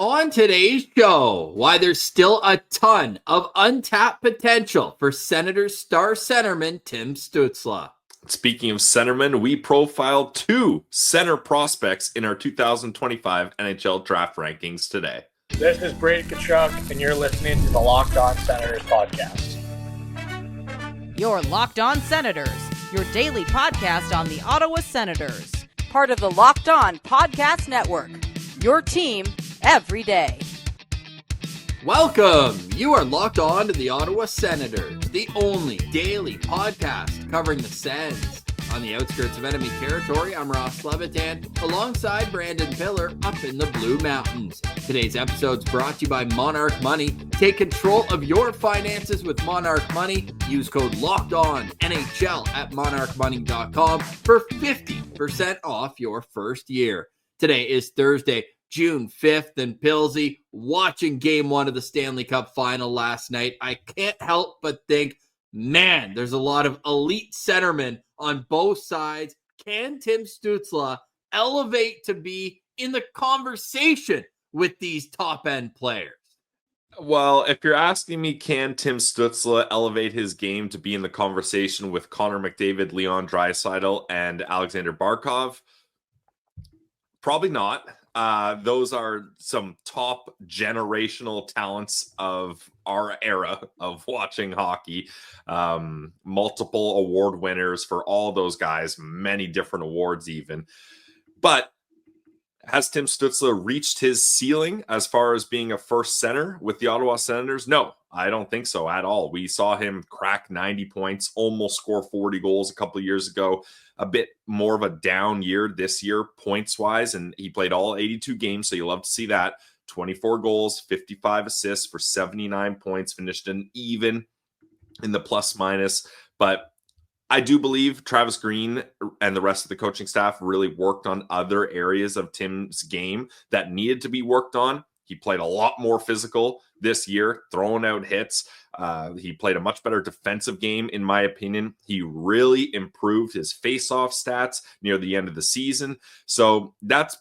On today's show, why there's still a ton of untapped potential for Senators star centerman Tim Stützle. Speaking of centermen, we profiled two center prospects in our 2025 NHL Draft Rankings today. This is Brady Tkachuk, and you're listening to the Locked On Senators podcast. You're Locked On Senators, your daily podcast on the Ottawa Senators. Part of the Locked On Podcast Network, your team every day. Welcome! You are locked on to the Ottawa Senators, the only daily podcast covering the Sens. On the outskirts of enemy territory, I'm Ross Levitan, alongside Brandon Piller up in the Blue Mountains. Today's episode is brought to you by Monarch Money. Take control of your finances with Monarch Money. Use code LOCKEDONNHL at monarchmoney.com for 50% off your first year. Today is Thursday, June 5th, and Pilsy, watching Game 1 of the Stanley Cup Final last night, I can't help but think, man, there's a lot of elite centermen on both sides. Can Tim Stützle elevate to be in the conversation with these top-end players? Well, if you're asking me, can Tim Stützle elevate his game to be in the conversation with Connor McDavid, Leon Draisaitl, and Alexander Barkov? Probably not. Those are some top generational talents of our era of watching hockey. Multiple award winners for all those guys, many different awards even. But has Tim Stützle reached his ceiling as far as being a first center with the Ottawa Senators? No, I don't think so at all. We saw him crack 90 points, almost score 40 goals a couple of years ago. A bit more of a down year this year, points-wise, and he played all 82 games, so you love to see that. 24 goals, 55 assists for 79 points, finished an even in the plus-minus. But I do believe Travis Green and the rest of the coaching staff really worked on other areas of Tim's game that needed to be worked on. He played a lot more physical this year, throwing out hits. He played a much better defensive game, in my opinion. He really improved his face-off stats near the end of the season. So that's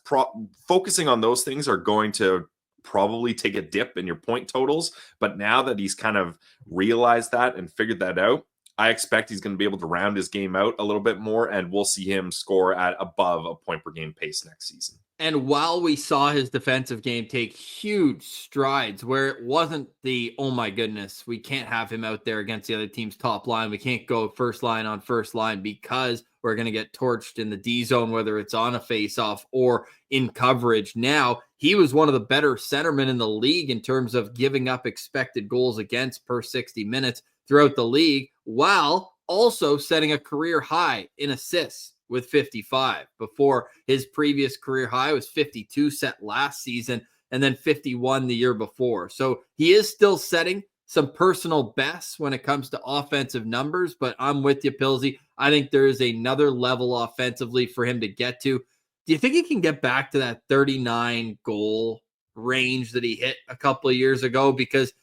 focusing on those things are going to probably take a dip in your point totals. But now that he's kind of realized that and figured that out, I expect he's going to be able to round his game out a little bit more, and we'll see him score at above a point-per-game pace next season. And while we saw his defensive game take huge strides where it wasn't the, oh my goodness, we can't have him out there against the other team's top line. We can't go first line on first line because we're going to get torched in the D zone, whether it's on a faceoff or in coverage. Now, he was one of the better centermen in the league in terms of giving up expected goals against per 60 minutes throughout the league, while also setting a career high in assists with 55. Before, his previous career high was 52 set last season and then 51 the year before. So he is still setting some personal bests when it comes to offensive numbers, but I'm with you, Pilsy. I think there is another level offensively for him to get to. Do you think he can get back to that 39 goal range that he hit a couple of years ago? Because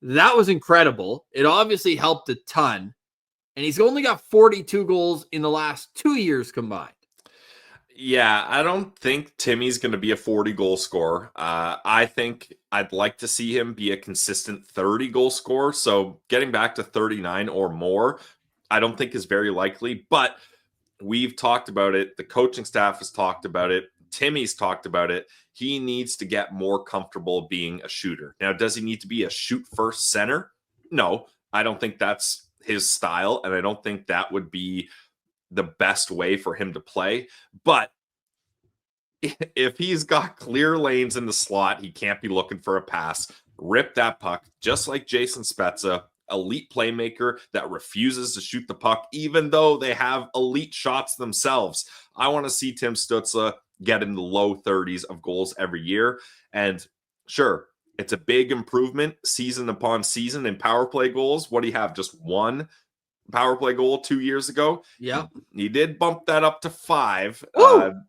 that was incredible. It obviously helped a ton. And he's only got 42 goals in the last 2 years combined. Yeah, I don't think Timmy's going to be a 40-goal scorer. I think I'd like to see him be a consistent 30-goal scorer. So getting back to 39 or more, I don't think is very likely. But we've talked about it. The coaching staff has talked about it. Timmy's talked about it. He needs to get more comfortable being a shooter. Now, does he need to be a shoot-first center? No, I don't think that's his style, and I don't think that would be the best way for him to play. But if he's got clear lanes in the slot, he can't be looking for a pass. Rip that puck, just like Jason Spezza, elite playmaker that refuses to shoot the puck, even though they have elite shots themselves. I want to see Tim Stützle get in the low 30s of goals every year. And sure, it's a big improvement season upon season in power play goals. What do you have? Just one power play goal 2 years ago? Yeah. He did bump that up to 5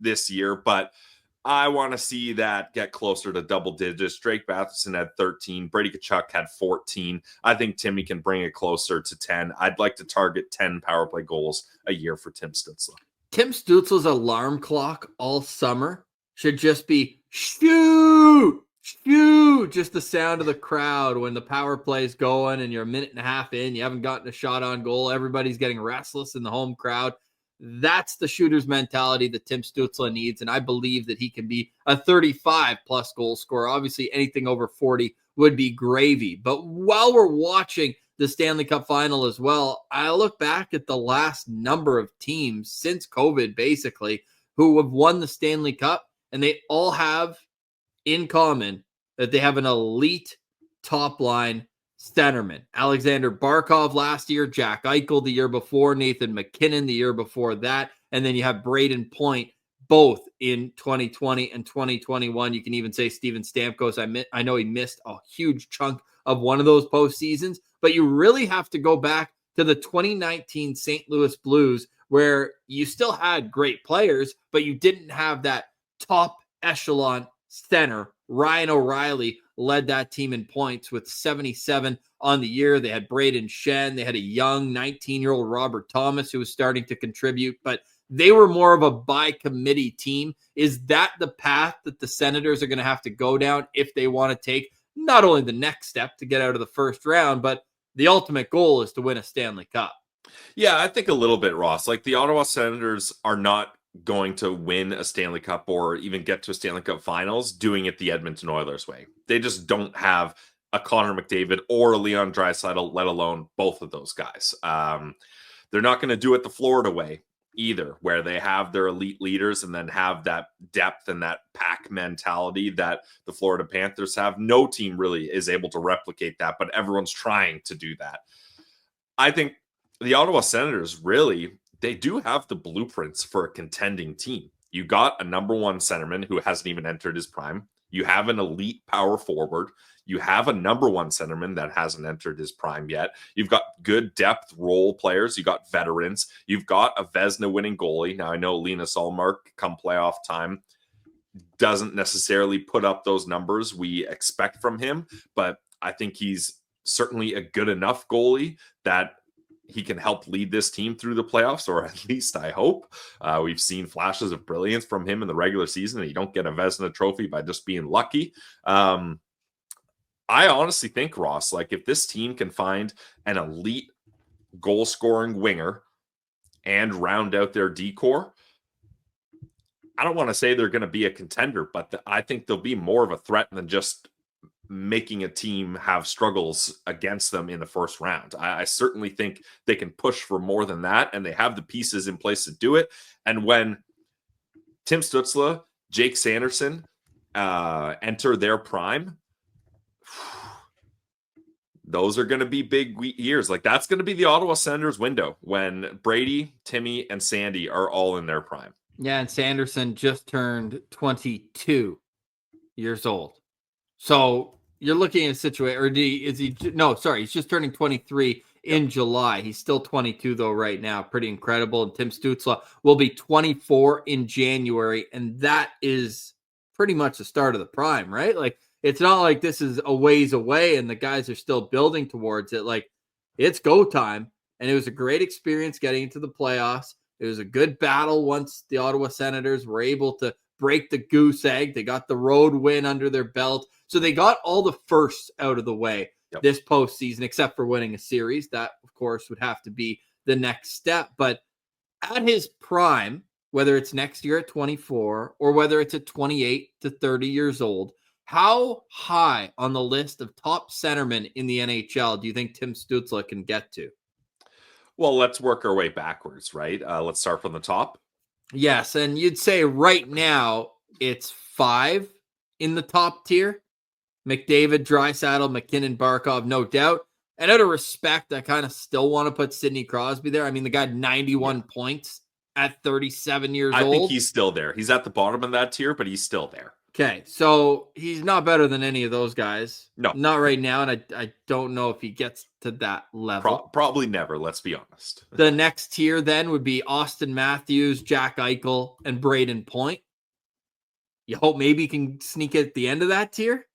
this year, but I want to see that get closer to double digits. Drake Batherson had 13. Brady Tkachuk had 14. I think Timmy can bring it closer to 10. I'd like to target 10 power play goals a year for Tim Stützle. Tim Stützle's alarm clock all summer should just be shoot, just the sound of the crowd when the power play is going and you're a minute and a half in, you haven't gotten a shot on goal, everybody's getting restless in the home crowd. That's the shooter's mentality that Tim Stützle needs, and I believe that he can be a 35-plus goal scorer. Obviously, anything over 40 would be gravy. But while we're watching the Stanley Cup Final as well, I look back at the last number of teams since COVID, basically, who have won the Stanley Cup, and they all have in common that they have an elite top-line centerman. Alexander Barkov last year, Jack Eichel the year before, Nathan McKinnon the year before that, and then you have Brayden Point both in 2020 and 2021. You can even say Steven Stamkos. I know he missed a huge chunk of one of those postseasons, but you really have to go back to the 2019 St. Louis Blues, where you still had great players, but you didn't have that top echelon center. Ryan O'Reilly led that team in points with 77 on the year. They had Braden Shen. They had a young 19-year-old Robert Thomas who was starting to contribute, but they were more of a by-committee team. Is that the path that the Senators are going to have to go down if they want to take not only the next step to get out of the first round, but the ultimate goal is to win a Stanley Cup? Yeah, I think a little bit, Ross. Like, the Ottawa Senators are not going to win a Stanley Cup or even get to a Stanley Cup Finals doing it the Edmonton Oilers way. They just don't have a Connor McDavid or a Leon Draisaitl, let alone both of those guys. They're not going to do it the Florida way either, where they have their elite leaders and then have that depth and that pack mentality that the Florida Panthers have. No team really is able to replicate that, but everyone's trying to do that. I think the Ottawa Senators really, they do have the blueprints for a contending team. You got a number one centerman who hasn't even entered his prime. You have an elite power forward. You have a number one centerman that hasn't entered his prime yet. You've got good depth role players. You got veterans. You've got a Vezina winning goalie. Now, I know Linus Ullmark, come playoff time, doesn't necessarily put up those numbers we expect from him, but I think he's certainly a good enough goalie that he can help lead this team through the playoffs, or at least I hope. We've seen flashes of brilliance from him in the regular season, and you don't get a Vezina trophy by just being lucky. I honestly think, Ross, like, if this team can find an elite goal-scoring winger and round out their D-core, I don't want to say they're going to be a contender, but I think they'll be more of a threat than just making a team have struggles against them in the first round. I certainly think they can push for more than that, and they have the pieces in place to do it. And when Tim Stützle, Jake Sanderson enter their prime, those are going to be big years. Like, that's going to be the Ottawa Senators window when Brady, Timmy, and Sandy are all in their prime. Yeah, and Sanderson just turned 22 years old. So you're looking at a situation, or he's just turning 23 in July. He's still 22 though right now. Pretty incredible. And Tim Stützle will be 24 in January, and that is pretty much the start of the prime, right? Like, it's not like this is a ways away and the guys are still building towards it. Like, it's go time, and it was a great experience getting into the playoffs. It was a good battle once the Ottawa Senators were able to break the goose egg. They got the road win under their belt. So they got all the firsts out of the way this postseason, except for winning a series. That, of course, would have to be the next step. But at his prime, whether it's next year at 24 or whether it's at 28 to 30 years old, how high on the list of top centermen in the NHL do you think Tim Stützle can get to? Well, let's work our way backwards, right? Let's start from the top. Yes, and you'd say right now it's 5 in the top tier. McDavid, Draisaitl, McKinnon, Barkov, no doubt. And out of respect, I kind of still want to put Sidney Crosby there. I mean, the guy had 91 points at 37 years old. I think he's still there. He's at the bottom of that tier, but he's still there. Okay, so he's not better than any of those guys. No. Not right now, and I don't know if he gets to that level. Probably never, let's be honest. The next tier then would be Austin Matthews, Jack Eichel, and Brayden Point. You hope maybe he can sneak at the end of that tier?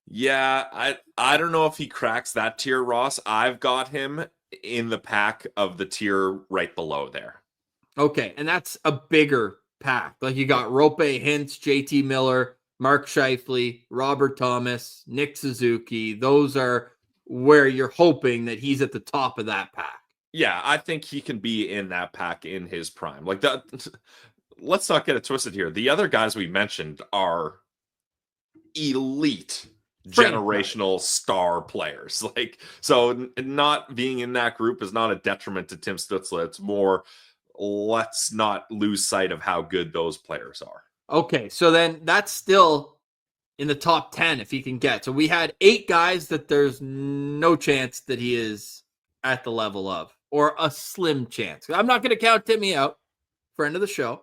Yeah, I don't know if he cracks that tier, Ross. I've got him in the pack of the tier right below there. Okay, and that's a bigger pack. Like, you got Rope, Hintz, JT Miller, Mark Scheifele, Robert Thomas, Nick Suzuki. Those are where you're hoping that he's at the top of that pack. Yeah, I think he can be in that pack in his prime. Like that. Let's not get it twisted here. The other guys we mentioned are elite generational star players. Like, so not being in that group is not a detriment to Tim Stützle. It's more, let's not lose sight of how good those players are. Okay, so then that's still in the top 10 if he can get. So we had 8 guys that there's no chance that he is at the level of, or a slim chance. I'm not going to count Timmy out, friend of the show.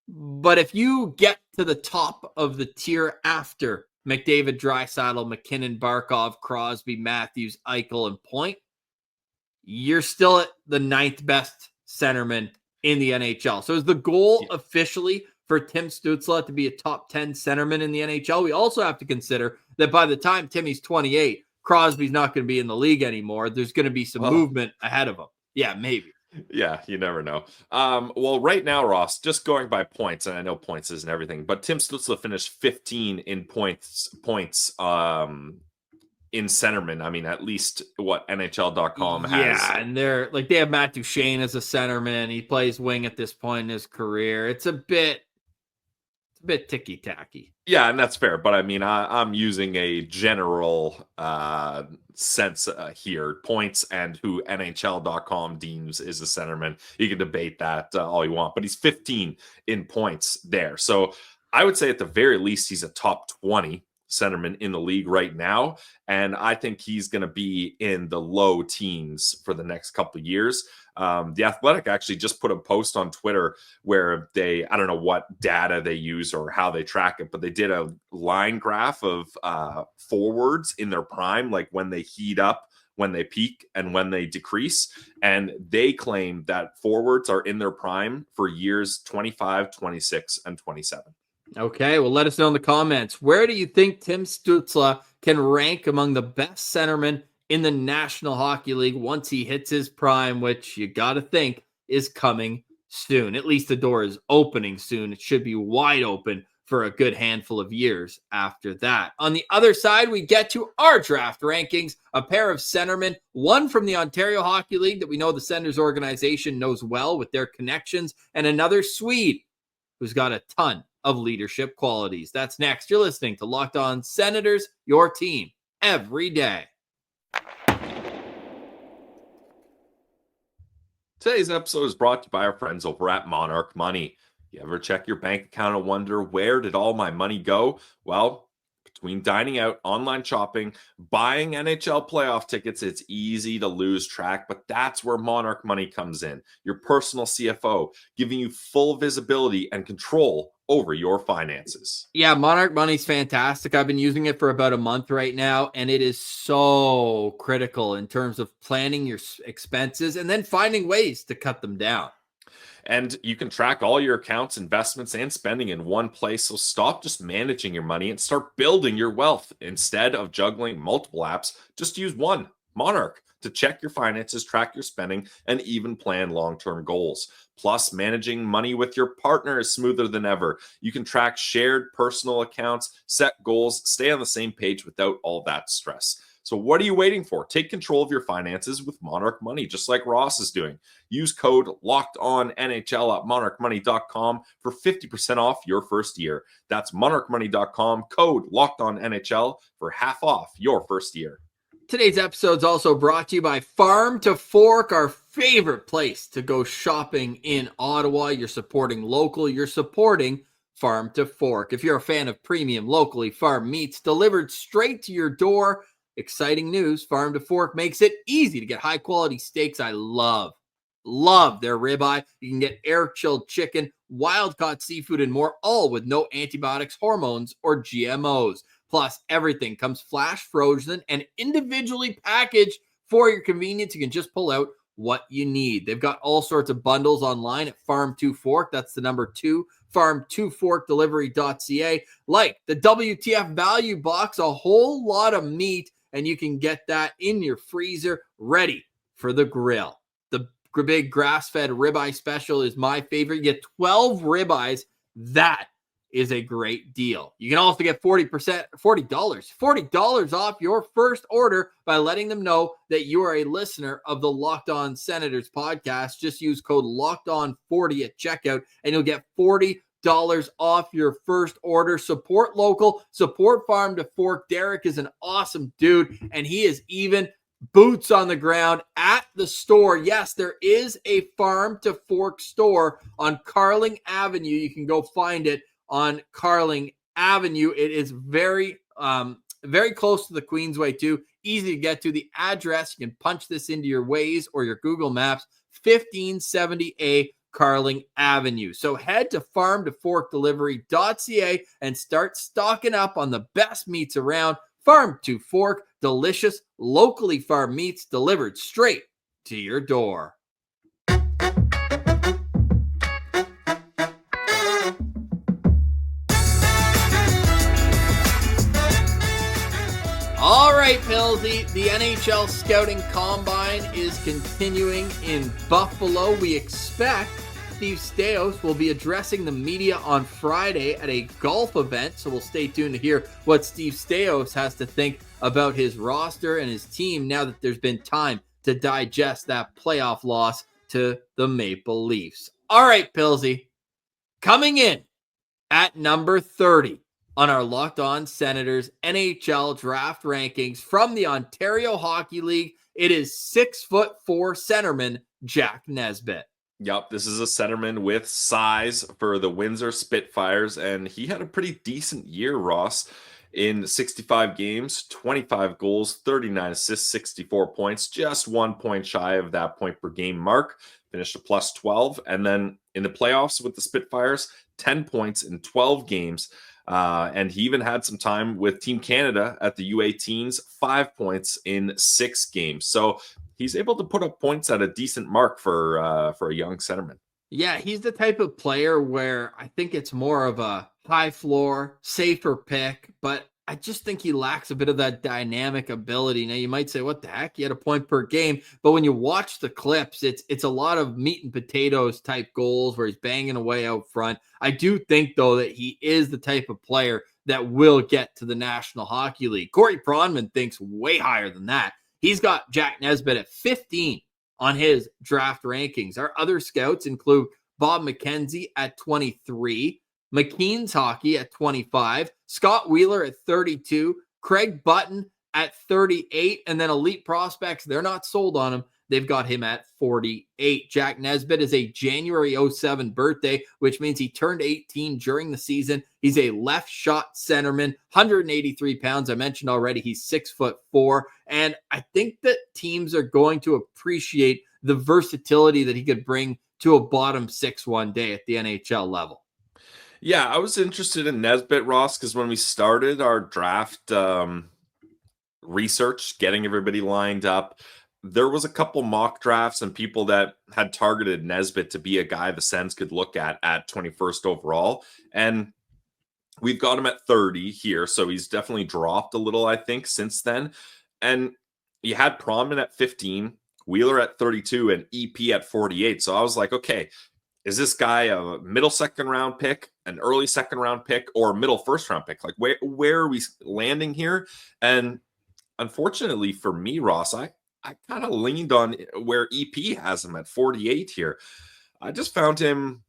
But if you get to the top of the tier after McDavid, Draisaitl, McKinnon, Barkov, Crosby, Matthews, Eichel, and Point, you're still at the 9th best centerman in the NHL. So is the goal officially for Tim Stützle to be a top 10 centerman in the NHL? We also have to consider that by the time Timmy's 28, Crosby's not going to be in the league anymore. There's going to be some movement ahead of him. Yeah, maybe. Yeah, you never know. Well, right now, Ross, just going by points, and I know points isn't everything, but Tim Stützle finished 15 in points in centerman. I mean, at least what NHL.com has. Yeah, and they have Matt Duchene as a centerman. He plays wing at this point in his career. It's a bit ticky-tacky. Yeah, and that's fair. But I mean, I'm using a general sense here, points and who NHL.com deems is a centerman. You can debate that all you want, but he's 15 in points there. So I would say at the very least, he's a top 20 centerman in the league right now. And I think he's going to be in the low teens for the next couple of years. The Athletic actually just put a post on Twitter where I don't know what data they use or how they track it, but they did a line graph of forwards in their prime, like when they heat up, when they peak, and when they decrease. And they claim that forwards are in their prime for years 25, 26, and 27. Okay, well, let us know in the comments. Where do you think Tim Stützle can rank among the best centermen in the National Hockey League once he hits his prime, which you got to think is coming soon? At least the door is opening soon. It should be wide open for a good handful of years after that. On the other side, we get to our draft rankings, a pair of centermen, one from the Ontario Hockey League that we know the Senators organization knows well with their connections, and another Swede who's got a ton of leadership qualities. That's next. You're listening to Locked On Senators, your team every day. Today's episode is brought to you by our friends over at Monarch Money. You ever check your bank account and wonder, where did all my money go? Well, between dining out, online shopping, buying NHL playoff tickets, it's easy to lose track, but that's where Monarch Money comes in. Your personal CFO, giving you full visibility and control over your finances. Yeah, Monarch Money's fantastic. I've been using it for about a month right now, and it is so critical in terms of planning your expenses and then finding ways to cut them down. And you can track all your accounts, investments, and spending in one place. So stop just managing your money and start building your wealth. Instead of juggling multiple apps, just use one, Monarch, to check your finances, track your spending, and even plan long-term goals. Plus, managing money with your partner is smoother than ever. You can track shared personal accounts, set goals, stay on the same page without all that stress. So what are you waiting for? Take control of your finances with Monarch Money, just like Ross is doing. Use code LOCKEDONNHL at monarchmoney.com for 50% off your first year. That's monarchmoney.com, code LOCKEDONNHL for half off your first year. Today's episode is also brought to you by Farm to Fork, our favorite place to go shopping in Ottawa. You're supporting local, you're supporting Farm to Fork. If you're a fan of premium, locally farmed meats delivered straight to your door, exciting news, Farm to Fork makes it easy to get high-quality steaks. I love their ribeye. You can get air-chilled chicken, wild-caught seafood, and more, all with no antibiotics, hormones, or GMOs. Plus, everything comes flash frozen and individually packaged for your convenience. You can just pull out what you need. They've got all sorts of bundles online at Farm2Fork. That's the number 2, farm2forkdelivery.ca. Like the WTF value box, a whole lot of meat, and you can get that in your freezer ready for the grill. The big grass-fed ribeye special is my favorite. You get 12 ribeyes. That is a great deal. You can also get $40 off your first order by letting them know that you are a listener of the Locked On Senators podcast. Just use code LOCKEDON40 at checkout and you'll get $40 off your first order. Support local, support farm to fork. Derek is an awesome dude, and he is even boots on the ground at the store. Yes, there is a farm to fork store on Carling Avenue. You can go find it on Carling Avenue. It is very close to the Queensway too. Easy to get to. The address, you can punch this into your Waze or your Google Maps, 1570A Carling Avenue. So head to farmtoforkdelivery.ca and start stocking up on the best meats around. Farm to Fork, delicious, locally farmed meats delivered straight to your door. All right, Pillsy, the NHL Scouting Combine is continuing in Buffalo. We expect Steve Staios will be addressing the media on Friday at a golf event, so we'll stay tuned to hear what Steve Staios has to think about his roster and his team now that there's been time to digest that playoff loss to the Maple Leafs. All right, Pillsy, coming in at number 30 on our Locked On Senators NHL Draft Rankings from the Ontario Hockey League, it is 6'4" centerman Jack Nesbitt. Yep, this is a centerman with size for the Windsor Spitfires, and he had a pretty decent year, Ross. In 65 games, 25 goals, 39 assists, 64 points, just 1 point shy of that point per game mark. Finished a plus 12. And then in the playoffs with the Spitfires, 10 points in 12 games. And he even had some time with Team Canada at the U18s, 5 points in 6 games. So he's able to put up points at a decent mark for a young centerman. Yeah, he's the type of player where I think it's more of a high floor, safer pick, but I just think he lacks a bit of that dynamic ability. Now, you might say, what the heck? He had a point per game. But when you watch the clips, it's a lot of meat and potatoes type goals where he's banging away out front. I do think, though, that he is the type of player that will get to the National Hockey League. Corey Pronman thinks way higher than that. He's got Jack Nesbitt at 15 on his draft rankings. Our other scouts include Bob McKenzie at 23, McKean's Hockey at 25, Scott Wheeler at 32, Craig Button at 38, and then Elite Prospects, they're not sold on him. They've got him at 48. Jack Nesbitt is a January 07 birthday, which means he turned 18 during the season. He's a left shot centerman, 183 pounds. I mentioned already he's 6'4". And I think that teams are going to appreciate the versatility that he could bring to a bottom six one day at the NHL level. Yeah, I was interested in Nesbitt, Ross, because when we started our draft research, getting everybody lined up, there was a couple mock drafts and people that had targeted Nesbitt to be a guy the Sens could look at 21st overall. And we've got him at 30 here. So he's definitely dropped a little, I think, since then. And you had Pronman at 15, Wheeler at 32, and EP at 48. So I was like, okay, is this guy a middle second round pick, an early second round pick, or a middle first round pick? Like where are we landing here? And unfortunately for me, Ross, I kind of leaned on where EP has him at 48 here. I just found him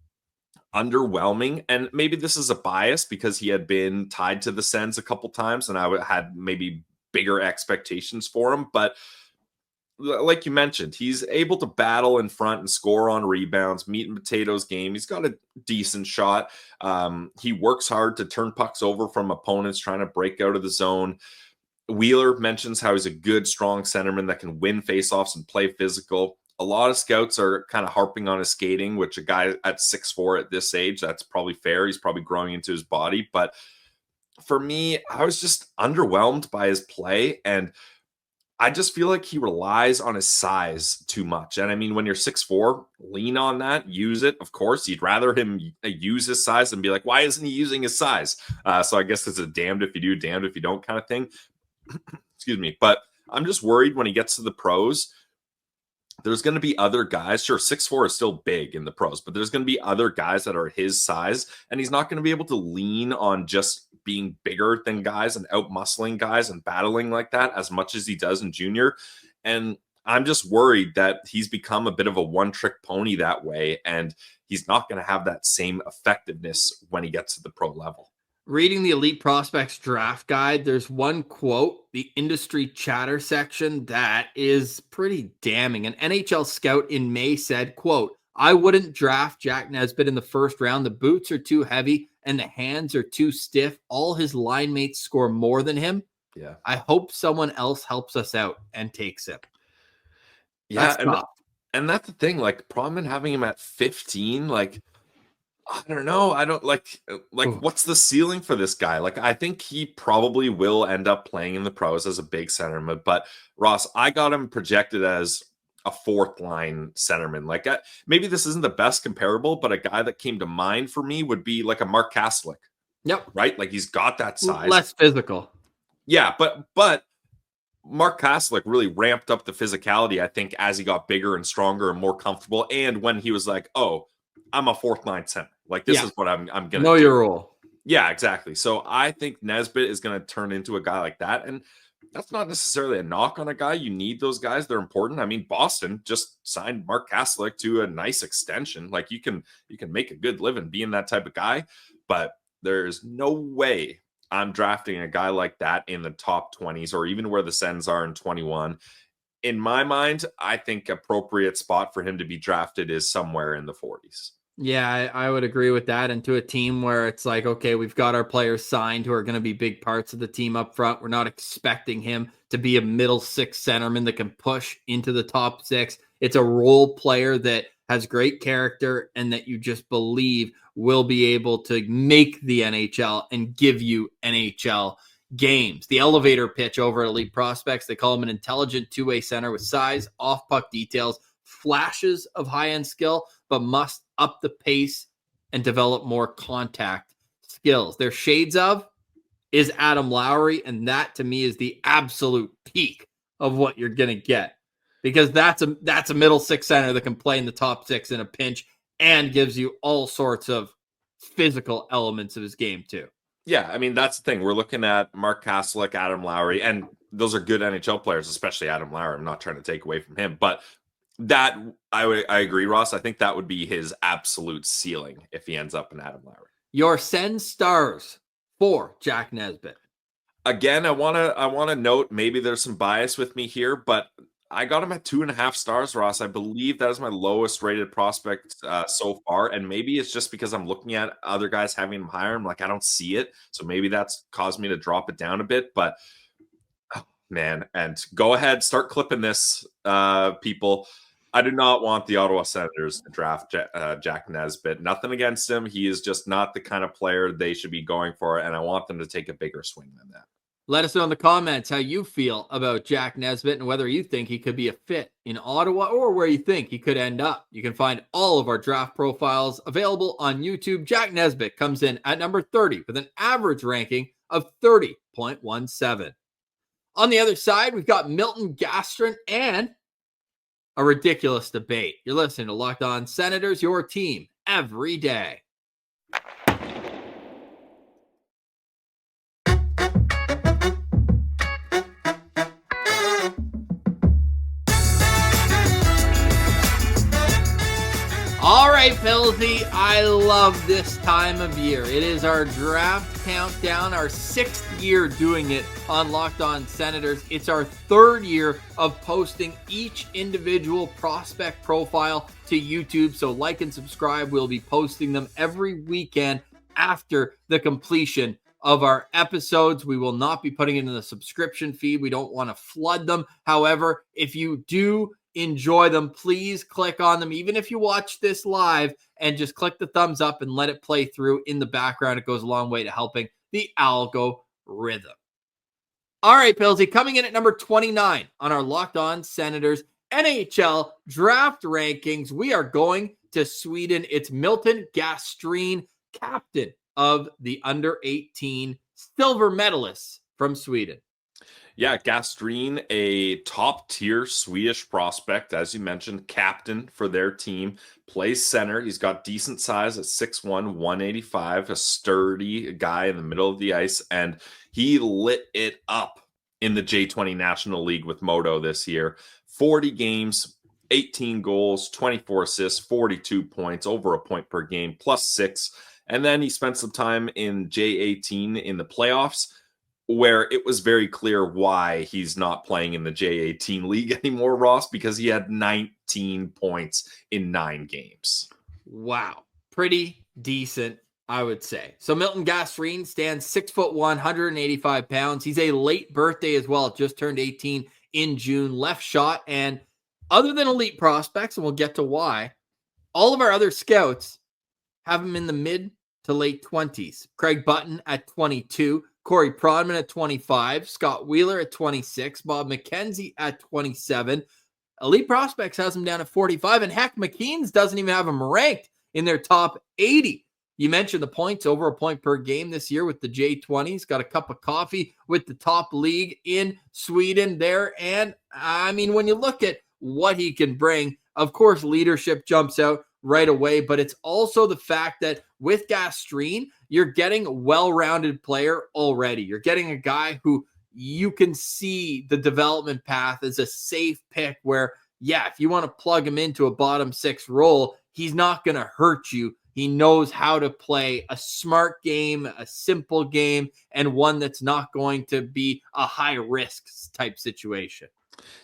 underwhelming, and maybe this is a bias because he had been tied to the Sens a couple times and I had maybe bigger expectations for him. But like you mentioned, he's able to battle in front and score on rebounds, meat and potatoes game. He's got a decent shot. He works hard to turn pucks over from opponents trying to break out of the zone. Wheeler mentions how he's a good, strong centerman that can win faceoffs and play physical. A lot of scouts are kind of harping on his skating, which a guy at 6'4" at this age, that's probably fair. He's probably growing into his body. But for me, I was just underwhelmed by his play. And I just feel like he relies on his size too much. And I mean, when you're 6'4", lean on that, use it. Of course, you'd rather him use his size and be like, why isn't he using his size? So I guess it's a damned if you do, damned if you don't kind of thing. Excuse me. But I'm just worried when he gets to the pros, there's going to be other guys. Sure, 6'4" is still big in the pros, but there's going to be other guys that are his size, and he's not going to be able to lean on just being bigger than guys and out-muscling guys and battling like that as much as he does in junior. And I'm just worried that he's become a bit of a one-trick pony that way, and he's not going to have that same effectiveness when he gets to the pro level. Reading the Elite Prospects Draft Guide, there's one quote, the industry chatter section, that is pretty damning. An NHL scout in May said, quote, "I wouldn't draft Jack Nesbitt in the first round. The boots are too heavy and the hands are too stiff. All his line mates score more than him. Yeah. I hope someone else helps us out and takes him." Yeah, That's tough. and that's the thing. Like, problem in having him at 15, like, I don't know. I don't like what's the ceiling for this guy? Like, I think he probably will end up playing in the pros as a big centerman. But Ross, I got him projected as a fourth line centerman. Like, maybe this isn't the best comparable, but a guy that came to mind for me would be like a Mark Kastelic. Yep. Right? Like, he's got that size. Less physical. Yeah, but Mark Kastelic really ramped up the physicality, I think, as he got bigger and stronger and more comfortable. And when he was like, "Oh, I'm a fourth line center. Like, this is what I'm going to know your role." Yeah, exactly. So I think Nesbitt is going to turn into a guy like that. And that's not necessarily a knock on a guy. You need those guys. They're important. I mean, Boston just signed Mark Kastelic to a nice extension. Like, you can make a good living being that type of guy, but there's no way I'm drafting a guy like that in the top 20s or even where the Sens are in 21. In my mind, I think appropriate spot for him to be drafted is somewhere in the 40s. Yeah, I would agree with that. And to a team where it's like, okay, we've got our players signed who are going to be big parts of the team up front. We're not expecting him to be a middle six centerman that can push into the top six. It's a role player that has great character and that you just believe will be able to make the NHL and give you NHL games. The elevator pitch over at Elite Prospects, they call him an intelligent two-way center with size, off-puck details, flashes of high-end skill, but must up the pace and develop more contact skills. Their shades of is Adam Lowry, and that to me is the absolute peak of what you're going to get, because that's a middle six center that can play in the top six in a pinch and gives you all sorts of physical elements of his game too. Yeah, I mean, that's the thing. We're looking at Mark Kastelic, Adam Lowry, and those are good NHL players, especially Adam Lowry. I'm not trying to take away from him, but that I agree, Ross. I think that would be his absolute ceiling if he ends up in Adam Lowry. Your Sens stars for Jack Nesbitt. Again, I want to note, maybe there's some bias with me here, but I got him at 2.5 stars, Ross. I believe that is my lowest rated prospect so far. And maybe it's just because I'm looking at other guys having him higher. I'm like, I don't see it. So maybe that's caused me to drop it down a bit. But man, and go ahead, start clipping this, people. I do not want the Ottawa Senators to draft Jack Nesbitt. Nothing against him. He is just not the kind of player they should be going for. And I want them to take a bigger swing than that. Let us know in the comments how you feel about Jack Nesbitt and whether you think he could be a fit in Ottawa or where you think he could end up. You can find all of our draft profiles available on YouTube. Jack Nesbitt comes in at number 30 with an average ranking of 30.17. On the other side, we've got Milton Gastrin and a ridiculous debate. You're listening to Locked On Senators, your team every day. All right, Pilsy, I love this time of year. It is our draft countdown, our 6th year doing it on Locked On Senators. It's our 3rd year of posting each individual prospect profile to YouTube. So like and subscribe. We'll be posting them every weekend after the completion of our episodes. We will not be putting it in the subscription feed. We don't want to flood them. However, if you do enjoy them, please click on them. Even if you watch this live, and just click the thumbs up and let it play through in the background. It goes a long way to helping the algorithm. All right, Pilsy, coming in at number 29 on our Locked On Senators NHL Draft Rankings, we are going to Sweden. It's Milton Gastrin, captain of the under-18 silver medalists from Sweden. Yeah, Gästrin, a top-tier Swedish prospect, as you mentioned, captain for their team, plays center. He's got decent size at 6'1", 185, a sturdy guy in the middle of the ice, and he lit it up in the J20 National League with Modo this year. 40 games, 18 goals, 24 assists, 42 points, over a point per game, +6. And then he spent some time in J18 in the playoffs, where it was very clear why he's not playing in the J18 league anymore, Ross, because he had 19 points in 9 games. Wow. Pretty decent, I would say. So Milton Gastrin stands 6'1", 185 pounds. He's a late birthday as well. Just turned 18 in June. Left shot. And other than elite prospects, and we'll get to why, all of our other scouts have him in the mid to late 20s. Craig Button at 22. Corey Prodman at 25, Scott Wheeler at 26, Bob McKenzie at 27. Elite Prospects has him down at 45, and heck, McKean's doesn't even have him ranked in their top 80. You mentioned the points, over a point per game this year with the J20s. Got a cup of coffee with the top league in Sweden there. And I mean, when you look at what he can bring, of course, leadership jumps out right away, but it's also the fact that with Gästrin, you're getting a well-rounded player already. You're getting a guy who you can see the development path as a safe pick where, yeah, if you want to plug him into a bottom 6 role, he's not going to hurt you. He knows how to play a smart game, a simple game, and one that's not going to be a high-risk type situation.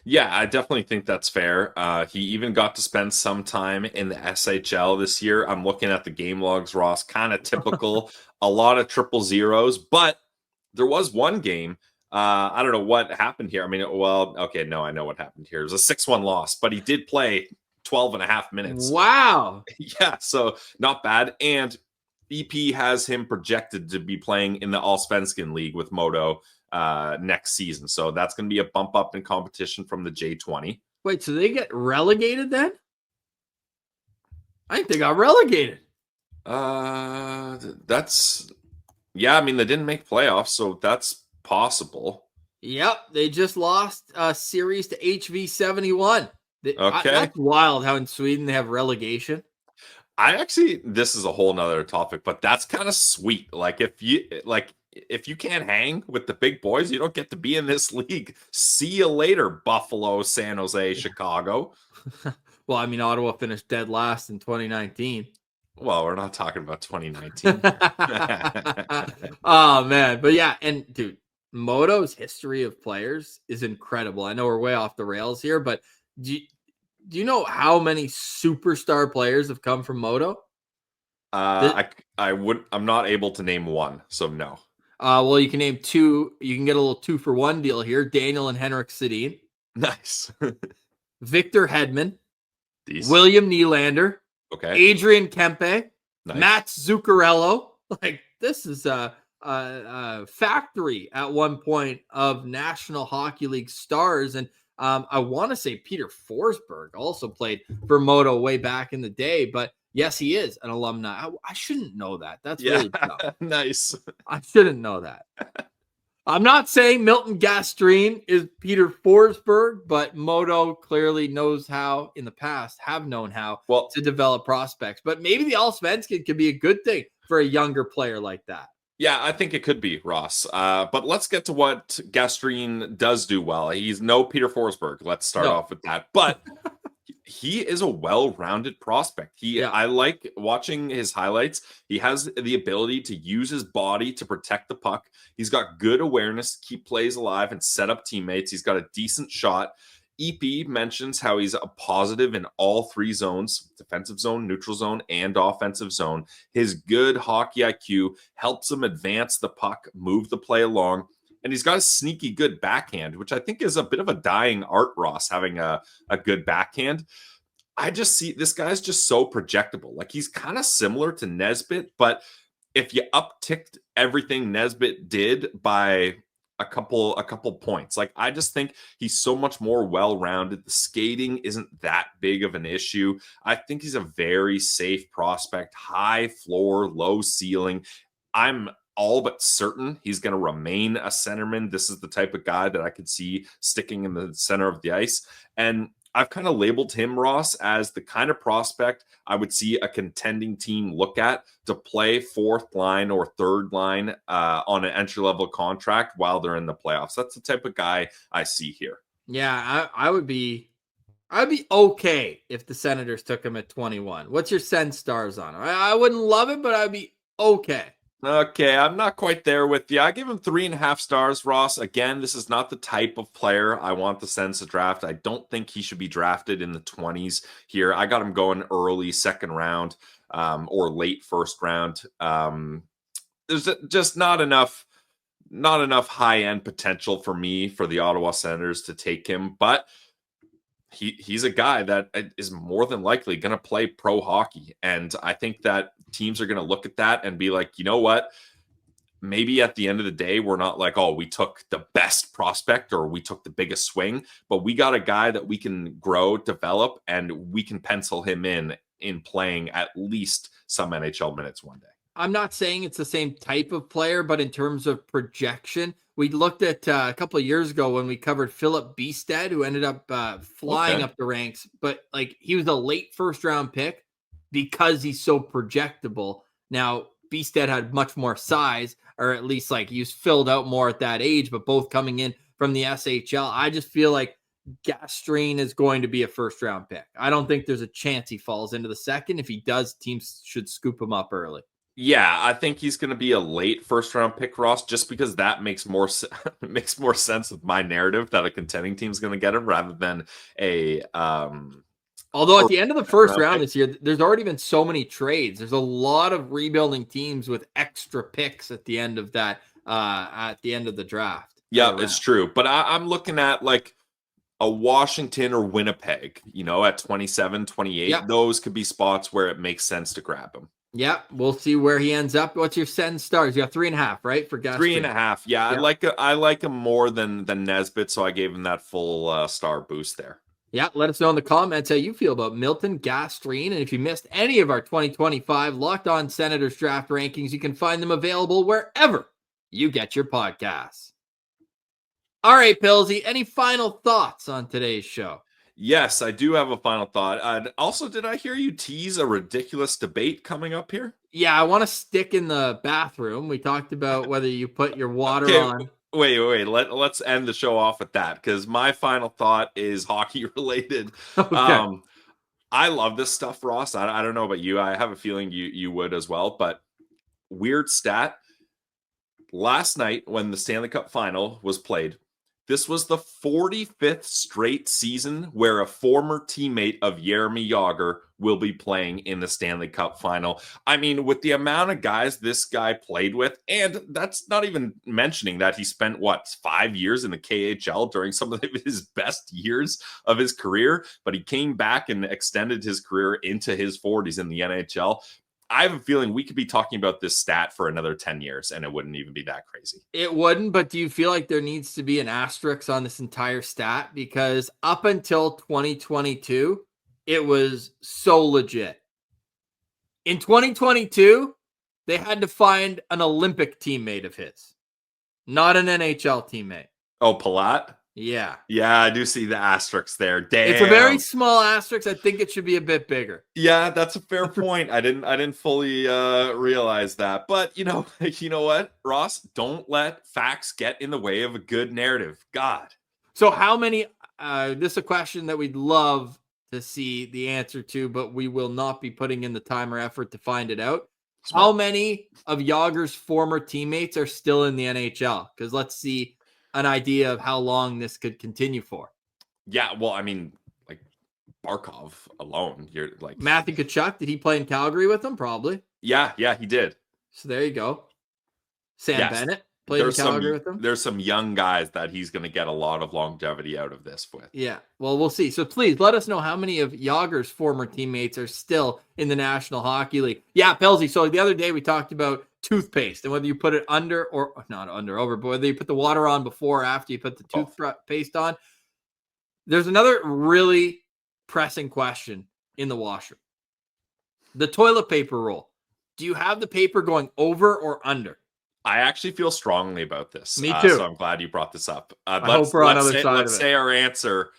Yeah, I definitely think that's fair. He even got to spend some time in the SHL this year. I'm looking at the game logs, Ross, kind of typical, a lot of 000s, but there was one game. I don't know what happened here. I mean, well, okay, no, I know what happened here. It was a 6-1 loss, but he did play 12 and a half minutes. Wow. Yeah, so not bad. And EP has him projected to be playing in the Allsvenskan League with Modo next season. So that's going to be a bump up in competition from the J20. Wait, so they get relegated then? I think they got relegated. That's, yeah, I mean, they didn't make playoffs, so that's possible. Yep, they just lost a series to HV71. Okay. That's wild how in Sweden they have relegation. This is a whole nother topic, but that's kind of sweet. Like if you can't hang with the big boys, you don't get to be in this league. See you later, Buffalo, San Jose, Chicago. Well, I mean, Ottawa finished dead last in 2019. Well, we're not talking about 2019. Oh, man. But yeah, and dude, Modo's history of players is incredible. I know we're way off the rails here, but do you know how many superstar players have come from Modo? I'm not able to name one, so no. Well, you can name 2. You can get a little 2-for-1 deal here. Daniel and Henrik Sedin. Nice. Victor Hedman. These. William Nylander. Okay. Adrian Kempe. Nice. Matt Zuccarello. Like, this is a factory at one point of National Hockey League stars. And I want to say Peter Forsberg also played for Modo way back in the day, but yes, he is an alumni. I shouldn't know that. That's really tough. Nice. I shouldn't know that. I'm not saying Milton Gastrin is Peter Forsberg, but Modo clearly knows how in the past, have known how to develop prospects. But maybe the Allsvenskan could be a good thing for a younger player like that. Yeah, I think it could be, Ross. But let's get to what Gästrin does do well. He's no Peter Forsberg. Let's start off with that. But he is a well-rounded prospect. I like watching his highlights. He has the ability to use his body to protect the puck. He's got good awareness to keep plays alive and set up teammates. He's got a decent shot. EP mentions how he's a positive in all 3 zones, defensive zone, neutral zone, and offensive zone. His good hockey IQ helps him advance the puck, move the play along, and he's got a sneaky good backhand, which I think is a bit of a dying art, Ross, having a good backhand. I just see this guy's just so projectable. Like, he's kind of similar to Nesbitt, but if you upticked everything Nesbitt did by a couple points. Like, I just think he's so much more well-rounded. The skating isn't that big of an issue. I think he's a very safe prospect, high floor, low ceiling. I'm all but certain he's going to remain a centerman. This is the type of guy that I could see sticking in the center of the ice. And I've kind of labeled him, Ross, as the kind of prospect I would see a contending team look at to play fourth line or third line on an entry-level contract while they're in the playoffs. That's the type of guy I see here. Yeah, I'd be okay if the Senators took him at 21. What's your Sens stars on him? I wouldn't love it, but I'd be okay. Okay, I'm not quite there with you. I give him 3.5 stars, Ross. Again, this is not the type of player I want the Sens to draft. I don't think he should be drafted in the 20s here. I got him going early second round or late first round. There's just not enough high-end potential for me for the Ottawa Senators to take him, but he's a guy that is more than likely going to play pro hockey. And I think that teams are going to look at that and be like, you know what? Maybe at the end of the day, we're not like, oh, we took the best prospect or we took the biggest swing, but we got a guy that we can grow, develop, and we can pencil him in playing at least some NHL minutes one day. I'm not saying it's the same type of player, but in terms of projection, we looked at a couple of years ago when we covered Philip Bjugstad, who ended up flying up the ranks, but like he was a late first round pick because he's so projectable. Now, Bjugstad had much more size, or at least like he was filled out more at that age, but both coming in from the SHL. I just feel like Gästrin is going to be a first round pick. I don't think there's a chance he falls into the second. If he does, teams should scoop him up early. Yeah, I think he's going to be a late first round pick, Ross, just because that makes more sense with my narrative that a contending team is going to get him rather than a. Although at the end of the first round this year, there's already been so many trades. There's a lot of rebuilding teams with extra picks at the end of that, at the end of the draft. Yeah, it's true. But I'm looking at like a Washington or Winnipeg, at 27, 28. Yeah. Those could be spots where it makes sense to grab him. Yeah, we'll see where he ends up. What's your Sens stars? You got 3.5, right? For Gästrin? 3.5. Yeah, I like him more than Nesbitt, so I gave him that full star boost there. Yeah, let us know in the comments how you feel about Milton Gastrin. And if you missed any of our 2025 Locked On Senators draft rankings, you can find them available wherever you get your podcasts. All right, Pillsy, any final thoughts on today's show? Yes, I do have a final thought. Also, did I hear you tease a ridiculous debate coming up here? Yeah, I want to stick in the bathroom. We talked about whether you put your water on. Wait. Let's end the show off with that because my final thought is hockey related. Okay. I love this stuff, Ross. I don't know about you. I have a feeling you would as well. But weird stat. Last night when the Stanley Cup Final was played, this was the 45th straight season where a former teammate of Jaromir Jagr will be playing in the Stanley Cup Final. I mean, with the amount of guys this guy played with, and that's not even mentioning that he spent, 5 years in the KHL during some of his best years of his career, but he came back and extended his career into his 40s in the NHL. I have a feeling we could be talking about this stat for another 10 years and it wouldn't even be that crazy. It wouldn't, but do you feel like there needs to be an asterisk on this entire stat? Because up until 2022, it was so legit. In 2022, they had to find an Olympic teammate of his, not an NHL teammate. Oh, Palat? Yeah. Yeah, I do see the asterisks there. Damn. It's a very small asterisk. I think it should be a bit bigger. Yeah, that's a fair point. I didn't fully realize that. But you know what, Ross? Don't let facts get in the way of a good narrative. God. So how many this is a question that we'd love to see the answer to, but we will not be putting in the time or effort to find it out. Smart. How many of Jagr's former teammates are still in the NHL? Because let's see an idea of how long this could continue for. Yeah, well, I mean, like Barkov alone, you're like Matthew Tkachuk. Did he play in Calgary with them? Probably. Yeah, he did. So there you go. Sam Bennett played in Calgary with them. There's some young guys that he's going to get a lot of longevity out of this with. Yeah, well, we'll see. So please let us know how many of Jagr's former teammates are still in the National Hockey League. Yeah, Pelsey. So the other day we talked about toothpaste and whether you put it under or not over, but whether you put the water on before or after you put the toothpaste on. There's another really pressing question in the washer. The toilet paper roll. Do you have the paper going over or under? I actually feel strongly about this. Me too. So I'm glad you brought this up. hope we're on the other side of Let's it. say our answer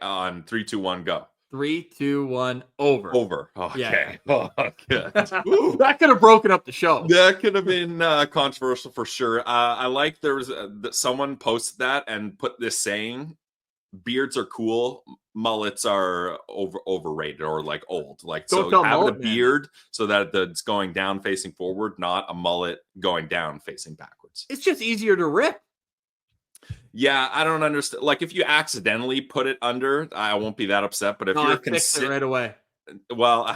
on 3, 2, 1, go. 3, 2, 1, over. Over. Okay. Yeah. Oh, good. That could have broken up the show. That could have been controversial for sure. I like there was someone posted that and put this saying, beards are cool, mullets are overrated or like old. Like, Don't so tell having a mullet man. beard so that it's going down facing forward, not a mullet going down facing backwards. It's just easier to rip. Yeah, I don't understand. Like, if you accidentally put it under, I won't be that upset. But if No, you're I fixed it right away. well,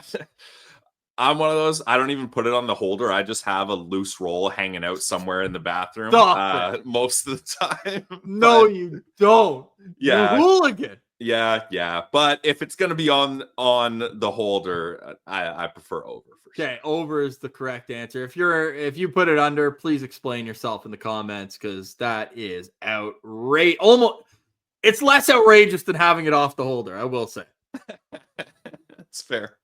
I'm one of those. I don't even put it on the holder. I just have a loose roll hanging out somewhere in the bathroom most of the time. No, But, you don't. Yeah. You hooligan. Yeah. But if it's gonna be on the holder, I prefer over for sure. Okay, over is the correct answer. If you put it under, please explain yourself in the comments, because that is outrageous. Almost, it's less outrageous than having it off the holder, I will say. It's fair.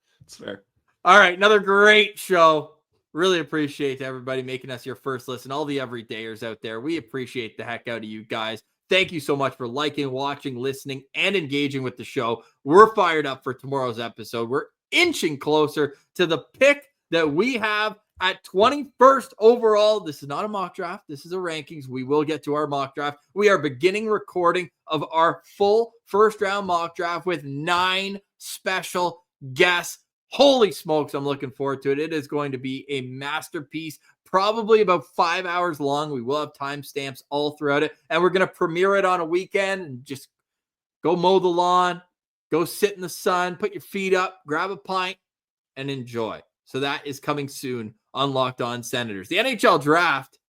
All right, another great show. Really appreciate everybody making us your first listen. All the everydayers out there, we appreciate the heck out of you guys. Thank you so much for liking, watching, listening, and engaging with the show. We're fired up for tomorrow's episode. We're inching closer to the pick that we have at 21st overall. This is not a mock draft. This is a rankings. We will get to our mock draft. We are beginning recording of our full first round mock draft with 9 special guests. Holy smokes, I'm looking forward to it. It is going to be a masterpiece, probably about 5 hours long. We will have timestamps all throughout it, and we're going to premiere it on a weekend and just go mow the lawn, go sit in the sun, put your feet up, grab a pint, and enjoy. So that is coming soon on Locked On Senators. The NHL Draft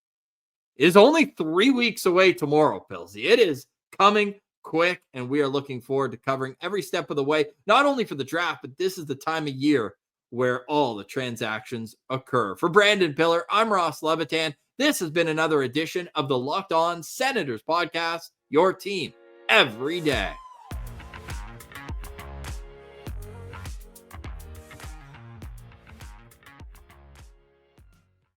is only 3 weeks away tomorrow, Pilsy. It is coming quick, and we are looking forward to covering every step of the way, not only for the draft, but this is the time of year where all the transactions occur. For Brandon Piller, I'm Ross Levitan. This has been another edition of the Locked On Senators podcast, your team every day.